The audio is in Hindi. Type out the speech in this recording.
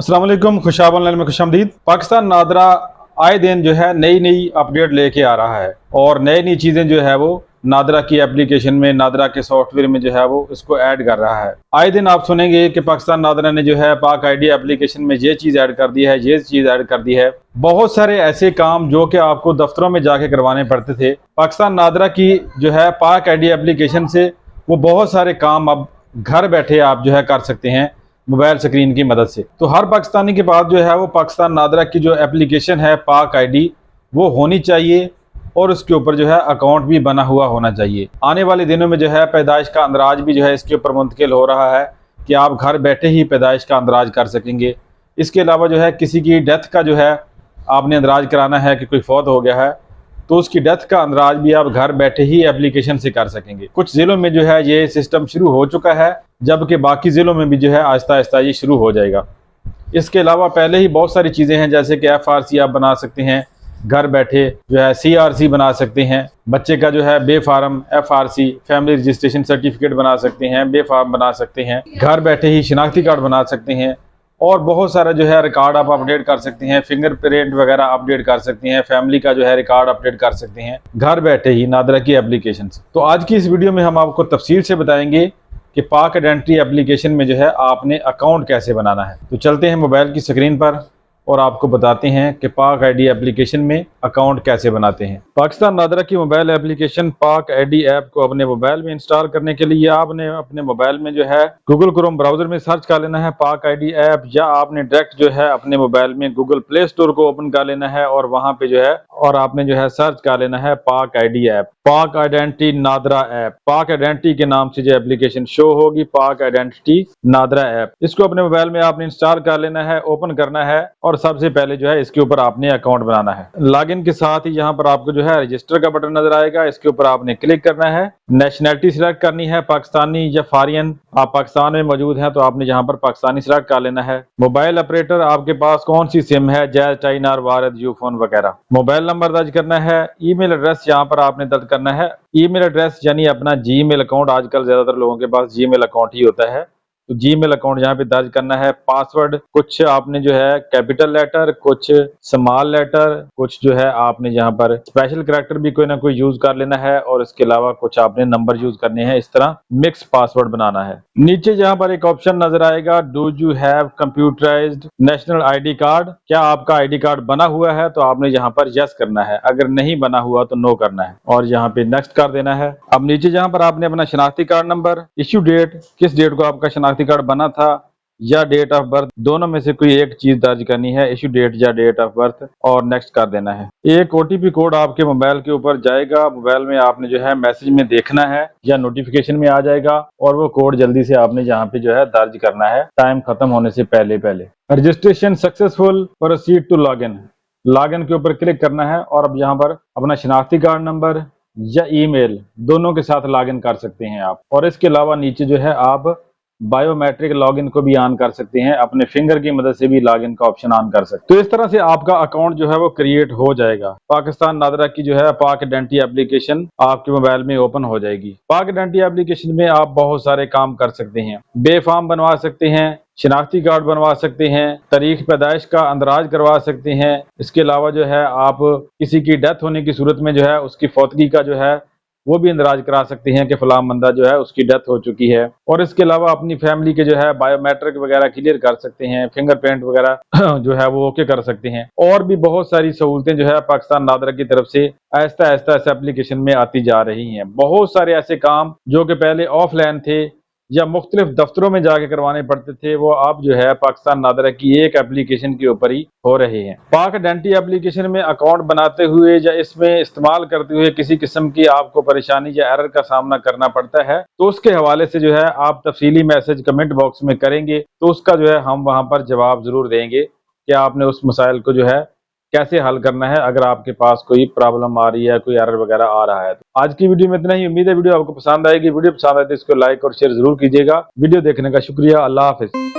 अस्सलाम वालेकुम, खुशाब ऑनलाइन में खुशामदीद। पाकिस्तान नादरा आए दिन जो है नई नई अपडेट लेके आ रहा है और नई नई चीज़ें जो है वो नादरा की एप्लीकेशन में, नादरा के सॉफ्टवेयर में जो है वो इसको ऐड कर रहा है। आए दिन आप सुनेंगे कि पाकिस्तान नादरा ने जो है पाक आईडी एप्लीकेशन में ये चीज़ ऐड कर दी है, ये चीज़ ऐड कर दी है। बहुत सारे ऐसे काम जो कि आपको दफ्तरों में जाके करवाने पड़ते थे, पाकिस्तान नादरा की जो है पाक आईडी एप्लीकेशन से वो बहुत सारे काम अब घर बैठे आप जो है कर सकते हैं मोबाइल स्क्रीन की मदद से। तो हर पाकिस्तानी के पास जो है वो पाकिस्तान नादरा की जो एप्लीकेशन है पाक आईडी वो होनी चाहिए और उसके ऊपर जो है अकाउंट भी बना हुआ होना चाहिए। आने वाले दिनों में जो है पैदाइश का अंदराज भी जो है इसके ऊपर मुंतकिल हो रहा है कि आप घर बैठे ही पैदाइश का अंदराज कर सकेंगे। इसके अलावा जो है किसी की डेथ का जो है आपने अंदराज कराना है कि कोई फौत हो गया है तो उसकी डेथ का अंदराज भी आप घर बैठे ही एप्लीकेशन से कर सकेंगे। कुछ ज़िलों में जो है ये सिस्टम शुरू हो चुका है, जबकि बाकी ज़िलों में भी जो है आहिस्ता आहिस्ता ये शुरू हो जाएगा। इसके अलावा पहले ही बहुत सारी चीज़ें हैं, जैसे कि FRC आप बना सकते हैं घर बैठे, जो है CRC बना सकते हैं, बच्चे का जो है B form FRC family registration certificate बना सकते हैं, बे फार्म बना सकते हैं, घर बैठे ही शिनाख्ती कार्ड बना सकते हैं और बहुत सारा जो है रिकॉर्ड आप अपडेट कर सकते हैं, फिंगरप्रिंट वगैरह अपडेट कर सकते हैं, फैमिली का जो है रिकॉर्ड अपडेट कर सकते हैं घर बैठे ही नादरा की एप्लीकेशन से। तो आज की इस वीडियो में हम आपको तफसील से बताएंगे कि पाक आइडेंटिटी एप्लीकेशन में जो है आपने अकाउंट कैसे बनाना है। तो चलते हैं मोबाइल की स्क्रीन पर और आपको बताते हैं कि पाक आईडी एप्लीकेशन में अकाउंट कैसे बनाते हैं। पाकिस्तान नादरा की मोबाइल एप्लीकेशन पाक आईडी ऐप को अपने मोबाइल में इंस्टॉल करने के लिए आपने अपने मोबाइल में जो है गूगल क्रोम ब्राउजर में सर्च कर लेना है पाक आईडी ऐप, या आपने डायरेक्ट जो है अपने मोबाइल में गूगल प्ले स्टोर को ओपन कर लेना है और वहां पे जो है और आपने जो है सर्च कर लेना है पाक आईडी ऐप, पाक आइडेंटिटी नादरा ऐप। पाक आइडेंटिटी के नाम से जो एप्लीकेशन शो होगी, पाक आइडेंटिटी नादरा ऐप। इसको अपने मोबाइल में आपने इंस्टॉल कर लेना है, ओपन करना है और सबसे पहले जो है इसके ऊपर आपने अकाउंट बनाना है। लॉगिन के साथ ही यहाँ पर आपको जो है रजिस्टर का बटन नजर आएगा, इसके ऊपर आपने क्लिक करना है। नेशनैलिटी सिलेक्ट करनी है, पाकिस्तानी या फॉरिन। आप पाकिस्तान में मौजूद हैं तो आपने यहाँ पर पाकिस्तानी सिलेक्ट कर लेना है। मोबाइल ऑपरेटर आपके पास कौन सी सिम है, जैज, चाइनार, वारद, यूफोन वगैरह। मोबाइल नंबर दर्ज करना है। ईमेल एड्रेस यहाँ पर आपने दर्ज करना है। ईमेल एड्रेस यानी अपना जीमेल अकाउंट, आजकल ज्यादातर लोगों के पास जीमेल अकाउंट ही होता है, तो जीमेल अकाउंट यहाँ पे दर्ज करना है। पासवर्ड कुछ आपने जो है कैपिटल लेटर, कुछ स्मॉल लेटर, कुछ जो है आपने यहाँ पर स्पेशल कैरेक्टर भी कोई ना कोई यूज कर लेना है और इसके अलावा कुछ आपने नंबर यूज करने हैं। इस तरह मिक्स पासवर्ड बनाना है। नीचे यहाँ पर एक ऑप्शन नजर आएगा, do you have computerised national ID card. क्या आपका आईडी कार्ड बना हुआ है, तो आपने यहाँ पर यस करना है, अगर नहीं बना हुआ तो नो करना है और यहाँ पे नेक्स्ट कर देना है। अब नीचे यहाँ पर आपने अपना शनाख्ती कार्ड नंबर, इश्यू डेट, किस डेट को आपका शनाख्ती कार्ड बना था, या डेट ऑफ बर्थ, दोनों में से कोई एक चीज दर्ज करनी है, इश्यू डेट या डेट ऑफ बर्थ, और नेक्स्ट कर देना है। एक OTP कोड आपके मोबाइल के ऊपर जाएगा, मोबाइल में आपने जो है मैसेज में देखना है या नोटिफिकेशन में आ जाएगा और वो कोड जल्दी से आपने यहाँ पे जो है दर्ज करना है टाइम खत्म होने से पहले पहले। Registration successful, proceed to login. Login के ऊपर क्लिक करना है और अब यहाँ पर अपना शनाख्ती कार्ड नंबर या ईमेल दोनों के साथ लॉगिन कर सकते हैं आप। और इसके अलावा नीचे जो है आप बायोमेट्रिक लॉगिन को भी ऑन कर सकते हैं, अपने फिंगर की मदद से भी लॉगिन का ऑप्शन ऑन कर सकते हैं। तो इस तरह से आपका अकाउंट जो है वो क्रिएट हो जाएगा। पाकिस्तान नादरा की जो है पाक आइडेंटिटी एप्लीकेशन आपके मोबाइल में ओपन हो जाएगी। पाक आइडेंटिटी एप्लीकेशन में आप बहुत सारे काम कर सकते हैं, बे फार्म बनवा सकते हैं, शिनाख्ती कार्ड बनवा सकते हैं, तारीख पैदाइश का अंदराज करवा सकते हैं। इसके अलावा जो है आप किसी की डेथ होने की सूरत में जो है उसकी फौतगी का जो है वो भी इंदराज करा सकते हैं कि फलां बंदा जो है उसकी डेथ हो चुकी है। और इसके अलावा अपनी फैमिली के जो है बायोमेट्रिक वगैरह क्लियर कर सकते हैं, फिंगरप्रिंट वगैरह जो है वो ओके कर सकते हैं। और भी बहुत सारी सहूलतें जो है पाकिस्तान नादरा की तरफ से आहिस्ता आहिस्ता इस एप्लीकेशन में आती जा रही हैं। बहुत सारे ऐसे काम जो कि पहले ऑफलाइन थे या मुख्तलिफ दफ्तरों में जाके करवाने पड़ते थे, वो अब जो है पाकिस्तान नादरा की एक एप्लीकेशन के ऊपर ही हो रहे हैं। पाक आइडेंटिटी एप्लीकेशन में अकाउंट बनाते हुए या इसमें इस्तेमाल करते हुए किसी किस्म की आपको परेशानी या एरर का सामना करना पड़ता है तो उसके हवाले से जो है आप तफसीली मैसेज कमेंट बॉक्स में करेंगे तो उसका जो है हम वहां पर जवाब जरूर देंगे कि आपने उस मसाइल को जो है कैसे हल करना है अगर आपके पास कोई प्रॉब्लम आ रही है, कोई एरर वगैरह आ रहा है। तो आज की वीडियो में इतना ही। उम्मीद है वीडियो आपको पसंद आएगी। वीडियो पसंद आए तो इसको लाइक और शेयर जरूर कीजिएगा। वीडियो देखने का शुक्रिया। अल्लाह हाफिज।